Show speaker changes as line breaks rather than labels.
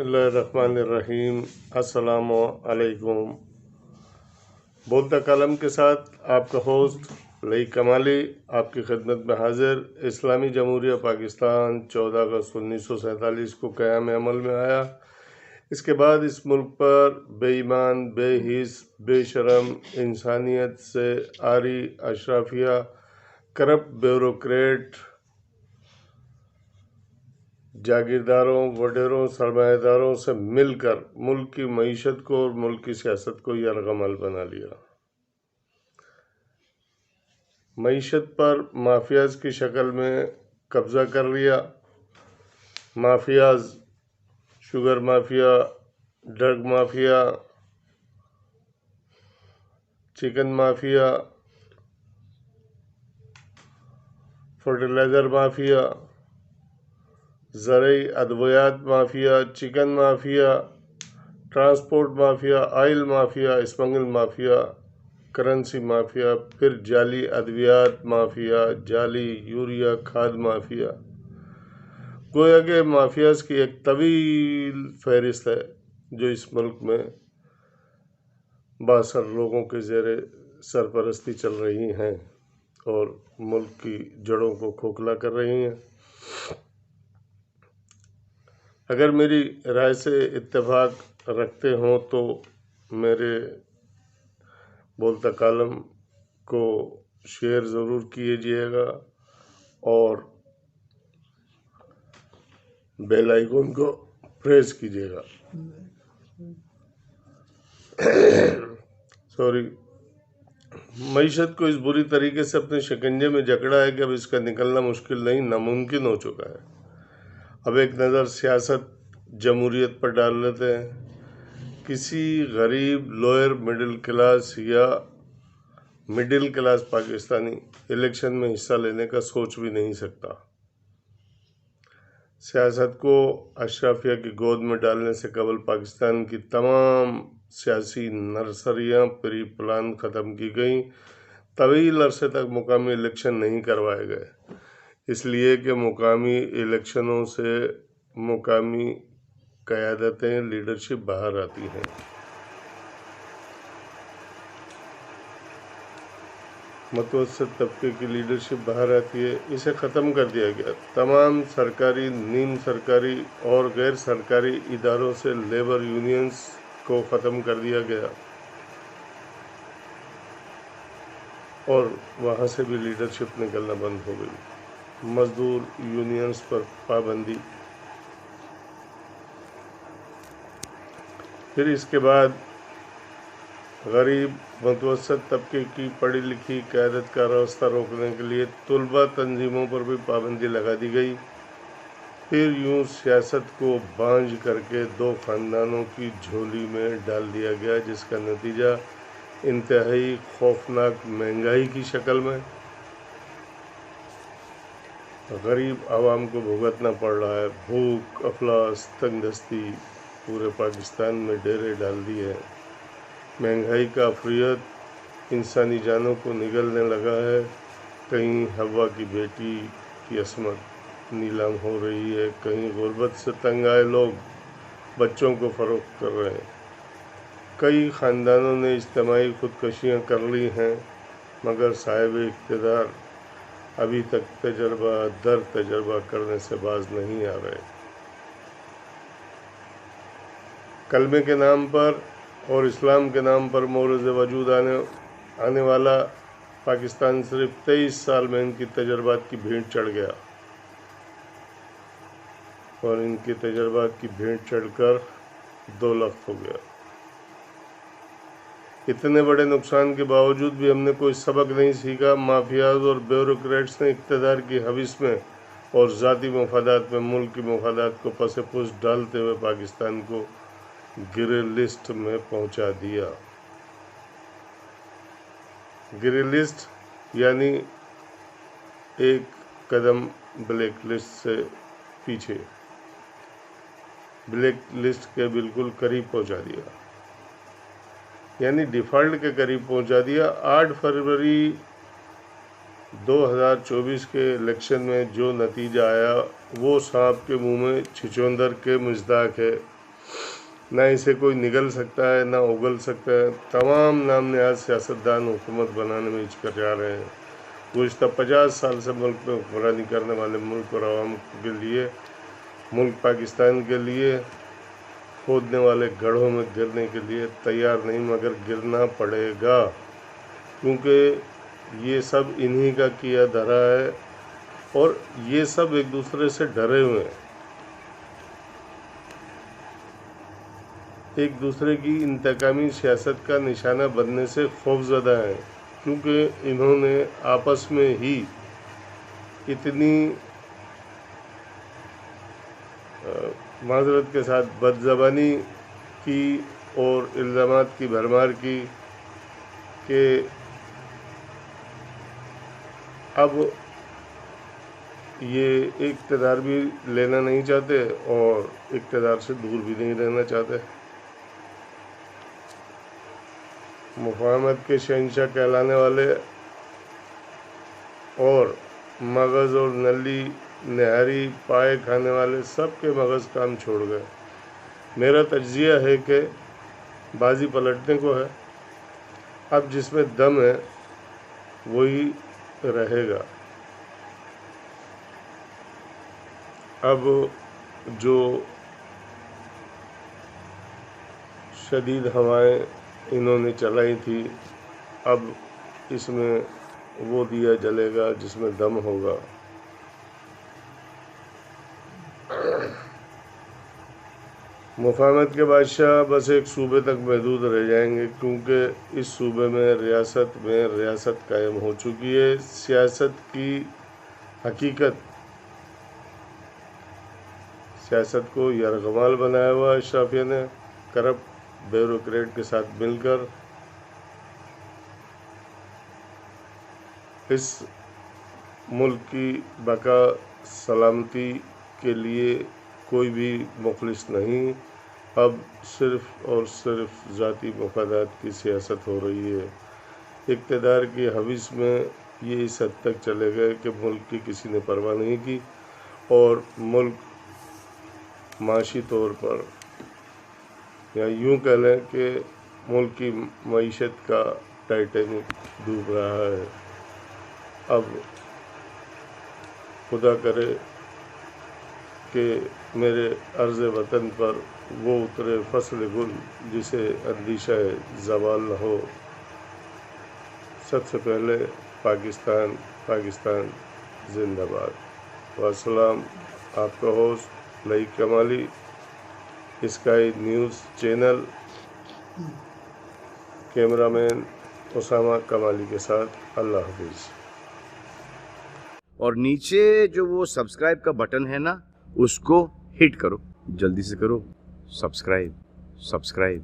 اللہ الرحمن الرحیم۔ السلام علیکم۔ بولتا کالم کے ساتھ آپ کا ہوسٹ لئی کمالی آپ کی خدمت میں حاضر۔ اسلامی جمہوریہ پاکستان 14 اگست 1947 کو قیام عمل میں آیا۔ اس کے بعد اس ملک پر بے ایمان، بے حس، بے شرم، انسانیت سے عاری اشرافیہ، کرپٹ بیوروکریٹ، جاگیرداروں، وڈیروں، سرمایہ داروں سے مل کر ملک کی معیشت کو اور ملک کی سیاست کو یرغمال بنا لیا۔ معیشت پر مافیاز کی شکل میں قبضہ کر لیا۔ Mafias, sugar mafia, drug mafia, chicken mafia, fertilizer mafia, زرعی ادویات mafia, chicken mafia, transport mafia, oil mafia, smuggle mafia, currency mafia, پھر جعلی ادویات مافیا، جعلی یوریا کھاد مافیا۔ گویا کہ مافیاز کی ایک طویل فہرست ہے جو اس ملک میں بااثر لوگوں کے زیر سرپرستی چل رہی ہیں اور ملک کی جڑوں کو کھوکھلا کر رہی ہیں۔ اگر میری رائے سے اتفاق رکھتے ہوں تو میرے بولتا کالم کو شیئر ضرور کیجیے گا اور بیل آئیکن کو پریس کیجیے گا۔ معیشت کو اس بری طریقے سے اپنے شکنجے میں جکڑا ہے کہ اب اس کا نکلنا مشکل نہیں، ناممکن ہو چکا ہے۔ اب ایک نظر سیاست جمہوریت پر ڈال لیتے ہیں۔ کسی غریب لوئر مڈل کلاس یا مڈل کلاس پاکستانی الیکشن میں حصہ لینے کا سوچ بھی نہیں سکتا۔ سیاست کو اشرافیہ کی گود میں ڈالنے سے قبل پاکستان کی تمام سیاسی نرسریاں پری پلان ختم کی گئیں۔ طویل عرصے تک مقامی الیکشن نہیں کروائے گئے، اس لیے کہ مقامی الیکشنوں سے مقامی قیادتیں، لیڈرشپ باہر آتی ہیں۔ متوسط طبقے کی لیڈرشپ باہر آتی ہے، اسے ختم کر دیا گیا۔ تمام سرکاری، نیم سرکاری اور غیر سرکاری اداروں سے لیبر یونینز کو ختم کر دیا گیا اور وہاں سے بھی لیڈرشپ نکلنا بند ہو گئی۔ مزدور یونینز پر پابندی۔ پھر اس کے بعد غریب متوسط طبقے کی پڑھی لکھی قیادت کا راستہ روکنے کے لیے طلبہ تنظیموں پر بھی پابندی لگا دی گئی۔ پھر یوں سیاست کو بانجھ کر کے دو خاندانوں کی جھولی میں ڈال دیا گیا، جس کا نتیجہ انتہائی خوفناک مہنگائی کی شکل میں غریب عوام کو بھگتنا پڑ رہا ہے۔ بھوک، افلاس، تنگ دستی پورے پاکستان میں ڈیرے ڈال دیے ہیں۔ مہنگائی کا عفریت انسانی جانوں کو نگلنے لگا ہے۔ کہیں حوا کی بیٹی کی عصمت نیلام ہو رہی ہے، کہیں غربت سے تنگ آئے لوگ بچوں کو فروخت کر رہے ہیں۔ کئی خاندانوں نے اجتماعی خودکشیاں کر لی ہیں، مگر صاحب اقتدار ابھی تک تجربہ در تجربہ کرنے سے باز نہیں آ رہے۔ کلمے کے نام پر اور اسلام کے نام پر مورد وجود آنے والا پاکستان صرف 23 سال میں ان کی تجربات کی بھینٹ چڑھ گیا اور ان کے تجربات کی بھینٹ چڑھ کر 2 لخت ہو گیا۔ اتنے بڑے نقصان کے باوجود بھی ہم نے کوئی سبق نہیں سیکھا۔ مافیاز اور بیوروکریٹس نے اقتدار کی ہوس میں اور ذاتی مفادات میں ملک کی مفادات کو پس پش ڈالتے ہوئے پاکستان کو گرے لسٹ میں پہنچا دیا۔ گرے لسٹ یعنی ایک قدم بلیک لسٹ سے پیچھے، بلیک لسٹ کے بالکل قریب پہنچا دیا، یعنی ڈیفالٹ کے قریب پہنچا دیا۔ 8 فروری 2024 کے الیکشن میں جو نتیجہ آیا وہ سانپ کے منہ میں چھچھوندر کے مصداق ہے۔ نہ اسے کوئی نگل سکتا ہے نہ اگل سکتا ہے۔ تمام نام نہاد سیاستدان حکومت بنانے میں ہچکچا رہے ہیں۔ گزشتہ 50 سال سے ملک میں حکمرانی کرنے والے ملک اور عوام کے لیے، ملک پاکستان کے لیے کھودنے والے گڑھوں میں گرنے کے لیے تیار نہیں، مگر گرنا پڑے گا، کیونکہ یہ سب انہی کا کیا دھرا ہے اور یہ سب ایک دوسرے سے ڈرے ہوئے ہیں، ایک دوسرے کی انتقامی سیاست کا نشانہ بننے سے خوفزدہ ہیں، کیونکہ انہوں نے آپس میں ہی اتنی معذرت کے ساتھ بد زبانی کی اور الزامات کی بھرمار کی کہ اب یہ اقتدار بھی لینا نہیں چاہتے اور اقتدار سے دور بھی نہیں رہنا چاہتے۔ مفاہمت کے شہنشاہ کہلانے والے اور مغز اور نلی نہاری پائے کھانے والے سب کے مغز کام چھوڑ گئے۔ میرا تجزیہ ہے کہ بازی پلٹنے کو ہے، اب جس میں دم ہے وہی رہے گا۔ اب جو شدید ہوائیں انہوں نے چلائی تھی، اب اس میں وہ دیا جلے گا جس میں دم ہوگا۔ مفاہمت کے بادشاہ بس ایک صوبے تک محدود رہ جائیں گے، کیونکہ اس صوبے میں ریاست قائم ہو چکی ہے۔ سیاست کی حقیقت، سیاست کو یرغمال بنایا ہوا اشرافیہ نے کرپٹ بیوروکریٹ کے ساتھ مل کر۔ اس ملک کی بقا سلامتی کے لیے کوئی بھی مخلص نہیں، اب صرف اور صرف ذاتی مفادات کی سیاست ہو رہی ہے۔ اقتدار کی ہوس میں یہ اس حد تک چلے گئے کہ ملک کی کسی نے پرواہ نہیں کی اور ملک معاشی طور پر، یا یوں کہہ لیں کہ ملک کی معیشت کا ٹائٹینک ڈوب رہا ہے۔ اب خدا کرے کہ میرے عرض وطن پر وہ اترے فصل گل جسے اندیشہ زوال نہ ہو۔ سب سے پہلے پاکستان زندہ باد۔ والسلام، آپ کا host Laeeq Kamali, Sky News channel, cameraman Usama Kamali کے ساتھ۔ اللہ حافظ۔
اور نیچے جو وہ سبسکرائب کا بٹن ہے نا، اس کو ہٹ کرو، جلدی سے کرو، سبسکرائب۔